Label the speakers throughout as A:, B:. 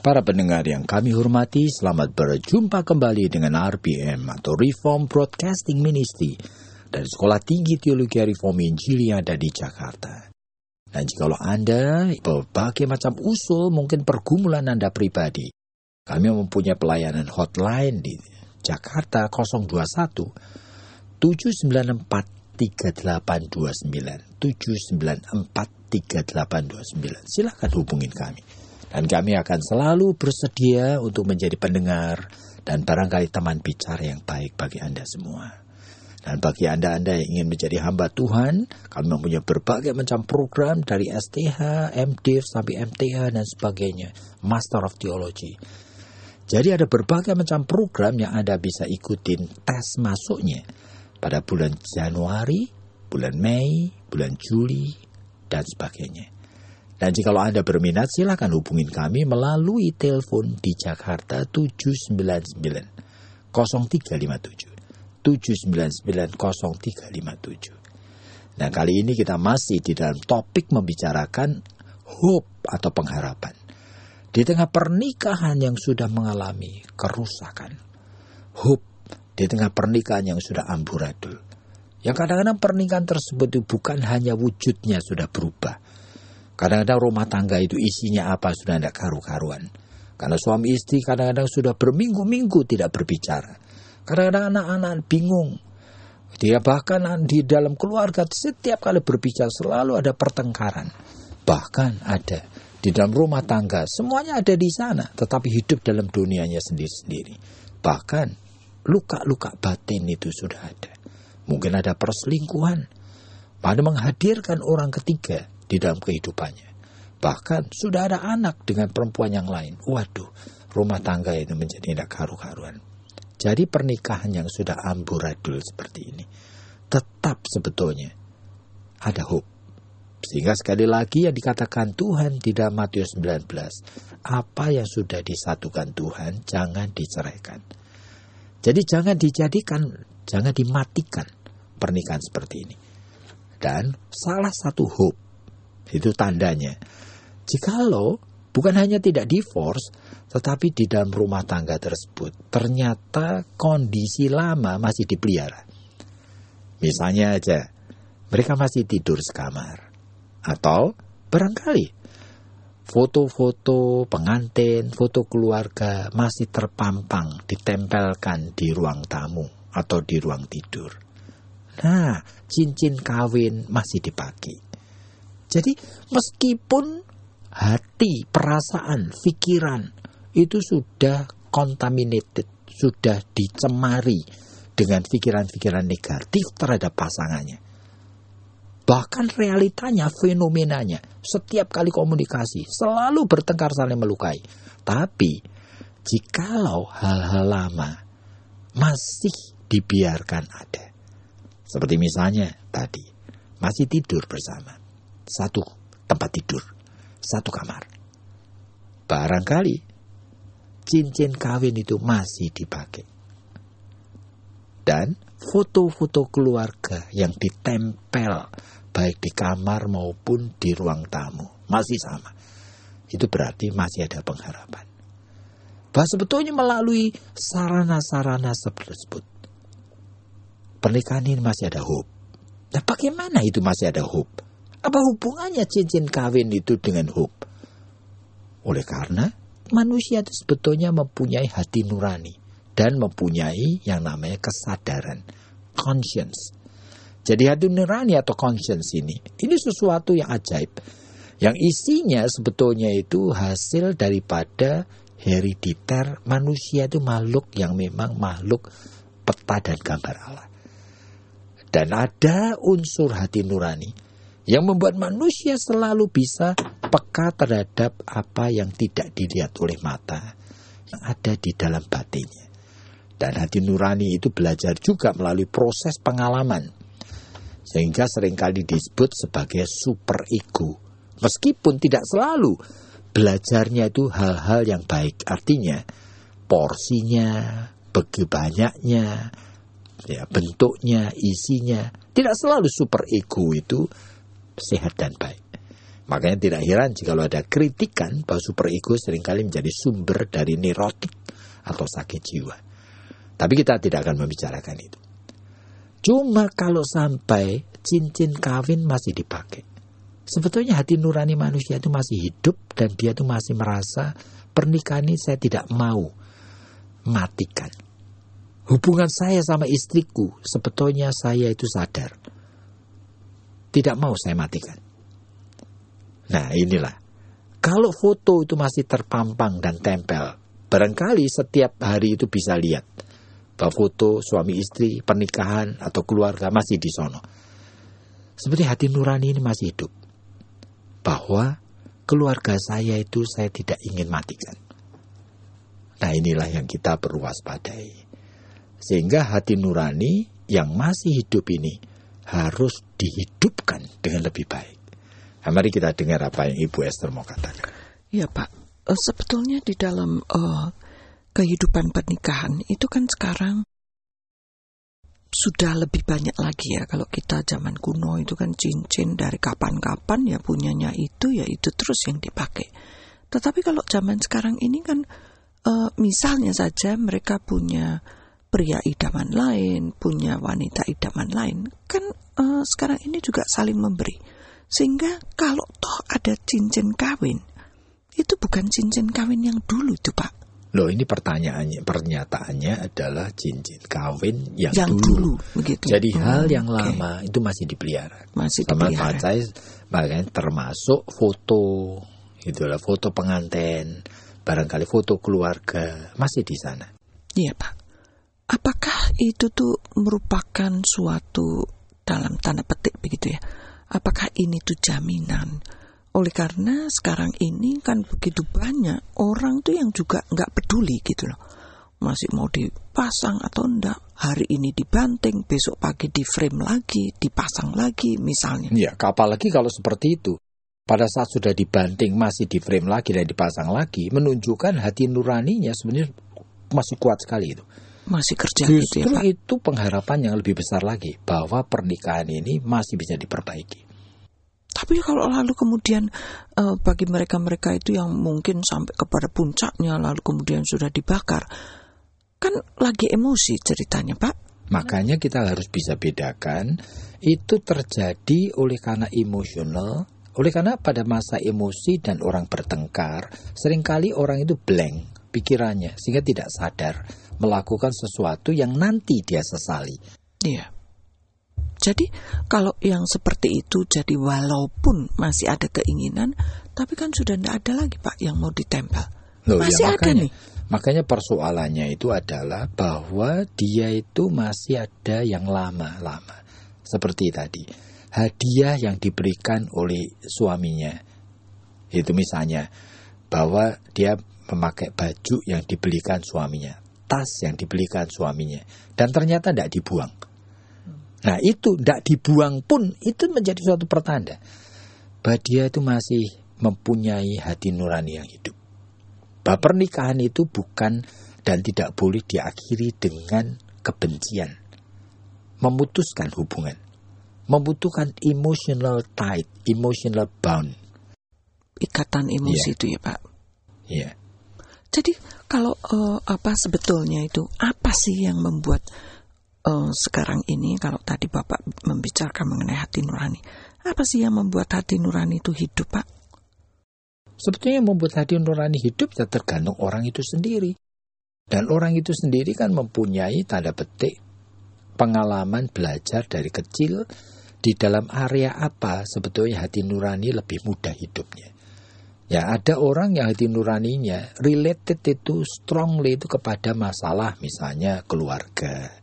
A: Para pendengar yang kami hormati, selamat berjumpa kembali dengan RBM atau Reform Broadcasting Ministry dari Sekolah Tinggi Teologi Reform Injil yang ada di Jakarta. Dan jikalau Anda berbagai macam usul, mungkin pergumulan Anda pribadi, kami mempunyai pelayanan hotline di Jakarta 021 794 3829 794 3829. Silakan hubungin kami. Dan kami akan selalu bersedia untuk menjadi pendengar dan barangkali teman bicara yang baik bagi Anda semua. Dan bagi Anda-Anda yang ingin menjadi hamba Tuhan, kami mempunyai berbagai macam program dari STH, MDiv sampai MTH dan sebagainya, Master of Theology. Jadi ada berbagai macam program yang Anda bisa ikutin tes masuknya pada bulan Januari, bulan Mei, bulan Juli, dan sebagainya. Dan jikalau Anda berminat, silakan hubungin kami melalui telepon di Jakarta 799 0357 799 0357. Nah, kali ini kita masih di dalam topik membicarakan hope atau pengharapan. Di tengah pernikahan yang sudah mengalami kerusakan. Hope di tengah pernikahan yang sudah amburadul. Yang kadang-kadang pernikahan tersebut itu bukan hanya wujudnya sudah berubah. Kadang-kadang rumah tangga itu isinya apa sudah tidak karu-karuan. Karena suami istri kadang-kadang sudah berminggu-minggu tidak berbicara. Kadang-kadang anak-anak bingung. Dia bahkan di dalam keluarga setiap kali berbicara selalu ada pertengkaran. Bahkan ada di dalam rumah tangga semuanya ada di sana. Tetapi hidup dalam dunianya sendiri-sendiri. Bahkan luka-luka batin itu sudah ada. Mungkin ada perselingkuhan. Pada menghadirkan orang ketiga di dalam kehidupannya. Bahkan sudah ada anak dengan perempuan yang lain. Waduh, rumah tangga itu menjadi tidak karu-karuan. Jadi pernikahan yang sudah amburadul seperti ini, tetap sebetulnya ada hope. Sehingga sekali lagi yang dikatakan Tuhan di dalam Matius 19, apa yang sudah disatukan Tuhan, jangan diceraikan. Jadi jangan dimatikan pernikahan seperti ini. Dan salah satu hope, itu tandanya, jikalau bukan hanya tidak divorce, tetapi di dalam rumah tangga tersebut ternyata kondisi lama masih dipelihara. Misalnya aja, mereka masih tidur sekamar. Atau barangkali foto-foto pengantin, foto keluarga masih terpampang, ditempelkan di ruang tamu atau di ruang tidur. Nah, cincin kawin masih dipakai. Jadi meskipun hati, perasaan, pikiran itu sudah contaminated, sudah dicemari dengan pikiran-pikiran negatif terhadap pasangannya. Bahkan realitanya, fenomenanya, setiap kali komunikasi selalu bertengkar saling melukai. Tapi jikalau hal-hal lama masih dibiarkan ada. Seperti misalnya tadi, masih tidur bersama. Satu tempat tidur, satu kamar. Barangkali cincin kawin itu masih dipakai. Dan foto-foto keluarga yang ditempel baik di kamar maupun di ruang tamu masih sama. Itu berarti masih ada pengharapan. Bahwa sebetulnya melalui sarana-sarana tersebut, pernikahan ini masih ada hope. Nah, bagaimana itu masih ada hope? Apa hubungannya cincin kawin itu dengan hope? Oleh karena manusia itu sebetulnya mempunyai hati nurani dan mempunyai yang namanya kesadaran, conscience. Jadi hati nurani atau conscience ini sesuatu yang ajaib. Yang isinya sebetulnya itu hasil daripada herediter manusia itu makhluk yang memang makhluk peta dan gambar Allah. Dan ada unsur hati nurani yang membuat manusia selalu bisa peka terhadap apa yang tidak dilihat oleh mata. Yang ada ada di dalam batinnya. Dan hati nurani itu belajar juga melalui proses pengalaman, sehingga seringkali disebut sebagai super ego. Meskipun tidak selalu belajarnya itu hal-hal yang baik, artinya porsinya, begitu banyaknya, ya, bentuknya, isinya, tidak selalu super ego itu sehat dan baik. Makanya tidak heran jika ada kritikan bahwa super ego seringkali menjadi sumber dari neurotik atau sakit jiwa. Tapi kita tidak akan membicarakan itu. Cuma kalau sampai cincin kawin masih dipakai, sebetulnya hati nurani manusia itu masih hidup dan dia itu masih merasa pernikahan ini saya tidak mau matikan. Hubungan saya sama istriku, sebetulnya saya itu sadar tidak mau saya matikan. Nah inilah, kalau foto itu masih terpampang dan tempel, barangkali setiap hari itu bisa lihat bahwa foto suami istri, pernikahan atau keluarga masih di sono. Seperti hati nurani ini masih hidup, bahwa keluarga saya itu saya tidak ingin matikan. Nah inilah yang kita perlu waspadai. Sehingga hati nurani yang masih hidup ini harus dihidupkan dengan lebih baik. Nah, mari kita dengar apa yang Ibu Esther mau katakan.
B: Ya Pak, sebetulnya di dalam kehidupan pernikahan itu kan sekarang sudah lebih banyak lagi ya. Kalau kita zaman kuno itu kan cincin dari kapan-kapan ya punyanya itu ya itu terus yang dipakai. Tetapi kalau zaman sekarang ini kan misalnya saja mereka punya pria idaman lain, punya wanita idaman lain, kan sekarang ini juga saling memberi. Sehingga kalau toh ada cincin kawin, itu bukan cincin kawin yang dulu itu Pak.
A: Loh ini pernyataannya adalah cincin kawin yang
B: dulu begitu.
A: Jadi hal yang lama itu masih dipelihara.
B: Masih
A: sama
B: dipelihara.
A: Saya makanya termasuk foto, itulah foto pengantin, barangkali foto keluarga masih di sana.
B: Iya Pak. Apakah itu tuh merupakan suatu dalam tanda petik begitu ya? Apakah ini tuh jaminan? Oleh karena sekarang ini kan begitu banyak orang tuh yang juga nggak peduli gitu loh. Masih mau dipasang atau enggak. Hari ini dibanting, besok pagi di frame lagi, dipasang lagi misalnya.
A: Ya, apalagi kalau seperti itu. Pada saat sudah dibanting masih di frame lagi dan dipasang lagi, menunjukkan hati nuraninya sebenarnya masih kuat sekali itu.
B: Masih kerja
A: justru
B: gitu ya Pak.
A: Itu pengharapan yang lebih besar lagi bahwa pernikahan ini masih bisa diperbaiki.
B: Tapi kalau lalu kemudian bagi mereka-mereka itu yang mungkin sampai kepada puncaknya lalu kemudian sudah dibakar, kan lagi emosi ceritanya Pak.
A: Makanya kita harus bisa bedakan itu terjadi oleh karena emosional, oleh karena pada masa emosi dan orang bertengkar, seringkali orang itu blank pikirannya sehingga tidak sadar melakukan sesuatu yang nanti dia sesali.
B: Iya. Jadi kalau yang seperti itu, jadi walaupun masih ada keinginan, tapi kan sudah tidak ada lagi Pak yang mau ditempel.
A: Loh,
B: masih
A: ya,
B: ada nih.
A: Makanya persoalannya itu adalah bahwa dia itu masih ada yang lama-lama. Seperti tadi, hadiah yang diberikan oleh suaminya. Itu misalnya bahwa dia memakai baju yang dibelikan suaminya, tas yang dibelikan suaminya, dan ternyata tidak dibuang. Nah itu tidak dibuang pun itu menjadi suatu pertanda bahwa dia itu masih mempunyai hati nurani yang hidup. Bahwa pernikahan itu bukan dan tidak boleh diakhiri dengan kebencian. Memutuskan hubungan, membutuhkan emotional tie, emotional bound.
B: Ikatan emosi itu ya Pak.
A: Iya.
B: Jadi kalau apa sebetulnya itu apa sih yang membuat sekarang ini kalau tadi Bapak membicarakan mengenai hati nurani, apa sih yang membuat hati nurani itu hidup Pak?
A: Sebetulnya yang membuat hati nurani hidup ya tergantung orang itu sendiri. Dan orang itu sendiri kan mempunyai tanda petik pengalaman belajar dari kecil di dalam area apa sebetulnya hati nurani lebih mudah hidupnya. Ya ada orang yang hati nuraninya related itu strongly itu kepada masalah misalnya keluarga.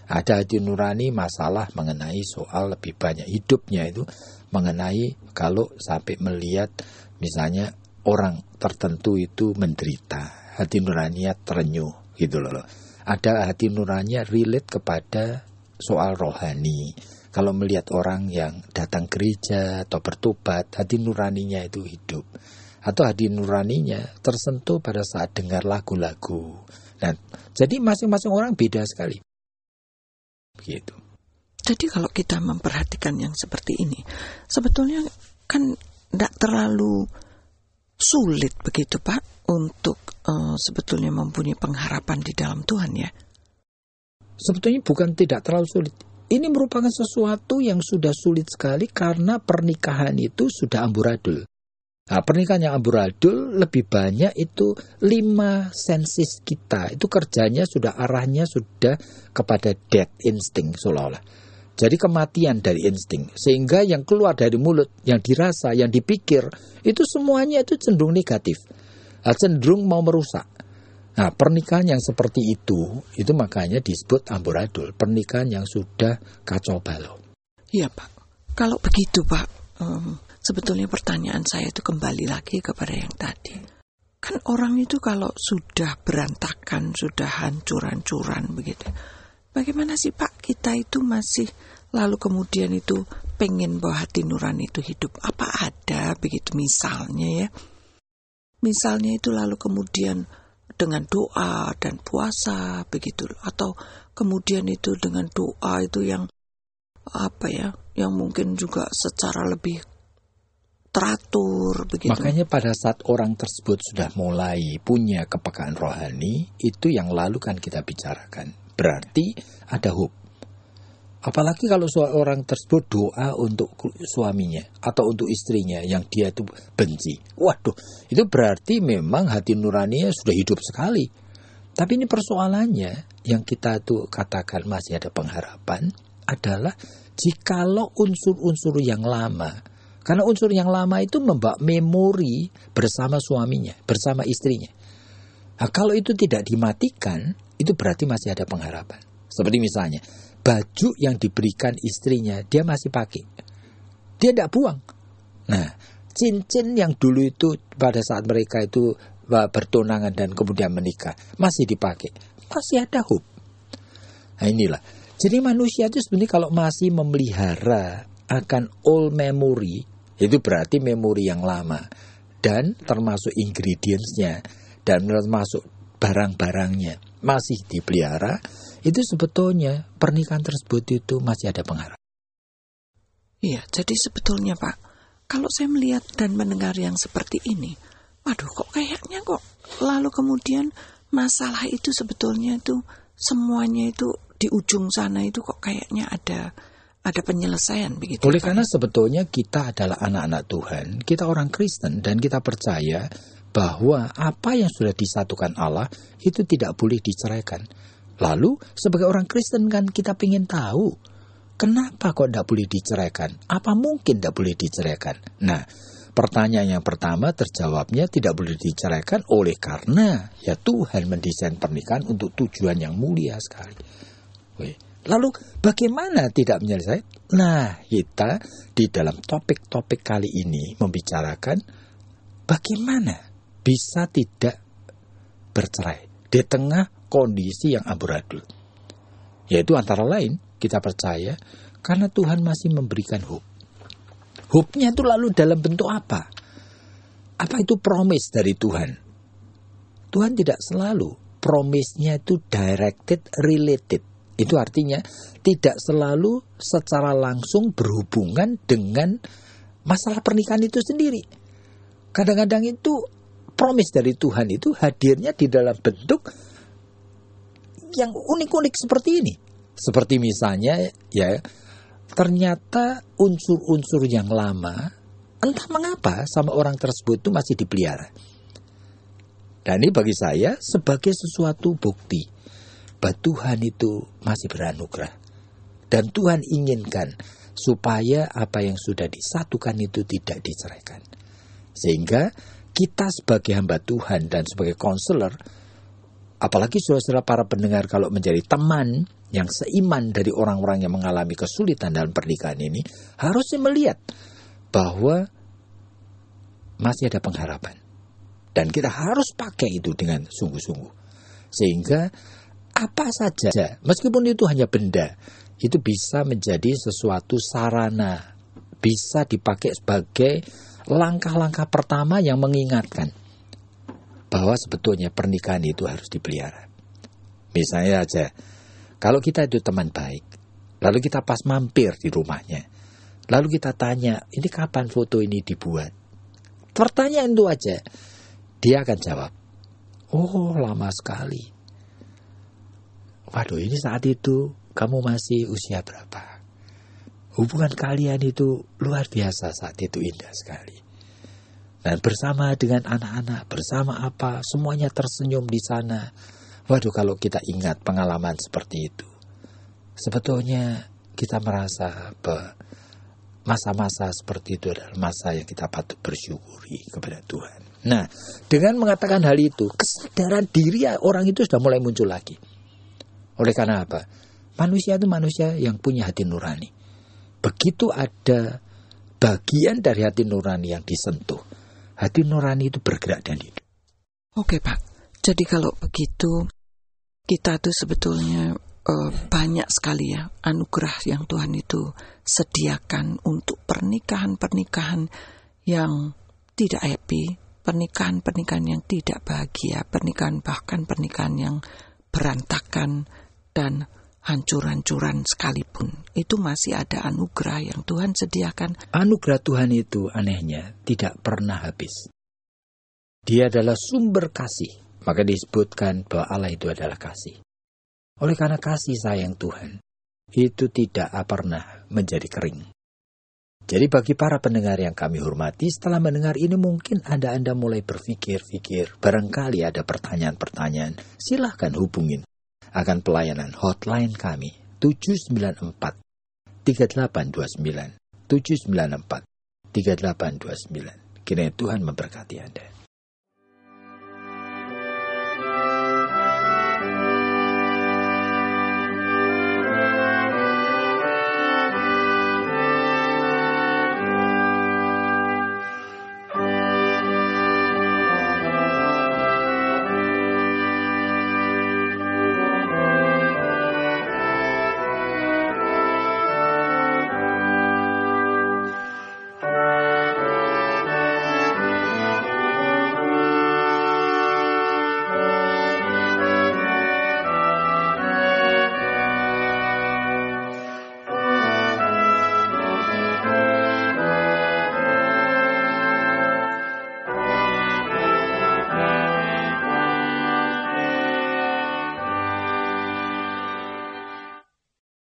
A: Ada hati nurani masalah mengenai soal lebih banyak hidupnya itu mengenai kalau sampai melihat misalnya orang tertentu itu menderita. hati nuraninya terenyuh gitu loh. Ada hati nuraninya relate kepada soal rohani. Kalau melihat orang yang datang gereja atau bertobat, hati nuraninya itu hidup. Atau hati nuraninya tersentuh pada saat dengar lagu-lagu. Nah, jadi masing-masing orang beda sekali. Begitu.
B: Jadi kalau kita memperhatikan yang seperti ini, sebetulnya kan tidak terlalu sulit begitu Pak, untuk sebetulnya mempunyai pengharapan di dalam Tuhan ya.
A: Sebetulnya bukan tidak terlalu sulit. Ini merupakan sesuatu yang sudah sulit sekali karena pernikahan itu sudah amburadul. Nah, pernikahan yang amburadul lebih banyak itu 5 senses kita. Itu kerjanya sudah arahnya sudah kepada death instinct seolah-olah. Jadi kematian dari insting. Sehingga yang keluar dari mulut, yang dirasa, yang dipikir, itu semuanya itu cenderung negatif. Cenderung mau merusak. Nah, pernikahan yang seperti itu makanya disebut amburadul. Pernikahan yang sudah kacau balau.
B: Iya Pak. Kalau begitu Pak, sebetulnya pertanyaan saya itu kembali lagi kepada yang tadi. Kan orang itu kalau sudah berantakan, sudah hancur-hancuran begitu. Bagaimana sih Pak kita itu masih lalu kemudian itu pengen bahwa hati nurani itu hidup? Apa ada begitu misalnya ya? Misalnya itu lalu kemudian dengan doa dan puasa begitu, atau kemudian itu dengan doa itu yang apa ya, yang mungkin juga secara lebih teratur begitu.
A: Makanya pada saat orang tersebut sudah mulai punya kepekaan rohani, itu yang lalu kan kita bicarakan. Berarti ada hope. Apalagi kalau seorang tersebut doa untuk suaminya atau untuk istrinya yang dia itu benci. Waduh, itu berarti memang hati nuraninya sudah hidup sekali. Tapi ini persoalannya yang kita tuh katakan masih ada pengharapan adalah jikalau unsur-unsur yang lama. Karena unsur yang lama itu membawa memori bersama suaminya, bersama istrinya. Nah, kalau itu tidak dimatikan, itu berarti masih ada pengharapan. Seperti misalnya, baju yang diberikan istrinya, dia masih pakai. Dia tidak buang. Nah, cincin yang dulu itu pada saat mereka itu bertunangan dan kemudian menikah, masih dipakai. Masih ada hope. Nah inilah. Jadi manusia itu sebenarnya kalau masih memelihara akan old memory, itu berarti memori yang lama. Dan termasuk ingredients-nya, dan termasuk barang-barangnya masih dipelihara, itu sebetulnya pernikahan tersebut itu masih ada pengharapan.
B: Iya, jadi sebetulnya Pak, kalau saya melihat dan mendengar yang seperti ini, waduh kok kayaknya kok lalu kemudian masalah itu sebetulnya itu semuanya itu di ujung sana itu kok kayaknya ada penyelesaian begitu.
A: Oleh karena sebetulnya kita adalah anak-anak Tuhan, kita orang Kristen dan kita percaya bahwa apa yang sudah disatukan Allah itu tidak boleh diceraikan. Lalu sebagai orang Kristen kan kita ingin tahu kenapa kok tidak boleh diceraikan? Apa mungkin tidak boleh diceraikan? Nah, pertanyaan yang pertama terjawabnya tidak boleh diceraikan oleh karena ya Tuhan mendesain pernikahan untuk tujuan yang mulia sekali. Lalu bagaimana tidak menyelesaikan? Nah, kita di dalam topik-topik kali ini membicarakan bagaimana bisa tidak bercerai di tengah kondisi yang amburadul. Yaitu antara lain kita percaya karena Tuhan masih memberikan hope. Hope-nya itu lalu dalam bentuk apa? Apa itu promise dari Tuhan? Tuhan tidak selalu promise-nya itu directed, related. Itu artinya tidak selalu secara langsung berhubungan dengan masalah pernikahan itu sendiri. Kadang-kadang itu promise dari Tuhan itu hadirnya di dalam bentuk yang unik-unik seperti ini. Seperti misalnya ya, ternyata unsur-unsur yang lama entah mengapa sama orang tersebut itu masih dipelihara. Dan ini bagi saya sebagai sesuatu bukti bahwa Tuhan itu masih beranugerah. Dan Tuhan inginkan supaya apa yang sudah disatukan itu tidak diceraikan. Sehingga kita sebagai hamba Tuhan dan sebagai konselor, apalagi saudara-saudara para pendengar kalau menjadi teman yang seiman dari orang-orang yang mengalami kesulitan dalam pernikahan ini, harusnya melihat bahwa masih ada pengharapan. Dan kita harus pakai itu dengan sungguh-sungguh. Sehingga apa saja, meskipun itu hanya benda, itu bisa menjadi sesuatu sarana, bisa dipakai sebagai langkah-langkah pertama yang mengingatkan bahwa sebetulnya pernikahan itu harus dipelihara. Misalnya aja, kalau kita itu teman baik, lalu kita pas mampir di rumahnya, lalu kita tanya, ini kapan foto ini dibuat? Pertanyaan itu aja, dia akan jawab, oh lama sekali. Waduh, ini saat itu kamu masih usia berapa? Hubungan kalian itu luar biasa saat itu, indah sekali. Dan bersama dengan anak-anak, bersama apa, semuanya tersenyum di sana. Waduh, kalau kita ingat pengalaman seperti itu, sebetulnya kita merasa masa-masa seperti itu adalah masa yang kita patut bersyukuri kepada Tuhan. Nah, dengan mengatakan hal itu, kesadaran diri orang itu sudah mulai muncul lagi. Oleh karena apa? Manusia itu manusia yang punya hati nurani. Begitu ada bagian dari hati nurani yang disentuh, hati nurani itu bergerak dan hidup.
B: Oke Pak, jadi kalau begitu kita tuh sebetulnya banyak sekali ya anugerah yang Tuhan itu sediakan untuk pernikahan-pernikahan yang tidak happy, pernikahan-pernikahan yang tidak bahagia, bahkan pernikahan yang berantakan dan hancur-hancuran sekalipun. Itu masih ada anugerah yang Tuhan sediakan.
A: Anugerah Tuhan itu anehnya tidak pernah habis. Dia adalah sumber kasih. Maka disebutkan bahwa Allah itu adalah kasih. Oleh karena kasih sayang Tuhan, itu tidak pernah menjadi kering. Jadi bagi para pendengar yang kami hormati, setelah mendengar ini mungkin Anda mulai berpikir-pikir, barangkali ada pertanyaan-pertanyaan, silahkan hubungin akan pelayanan hotline kami 794 3829 794 3829. Kiranya Tuhan memberkati Anda.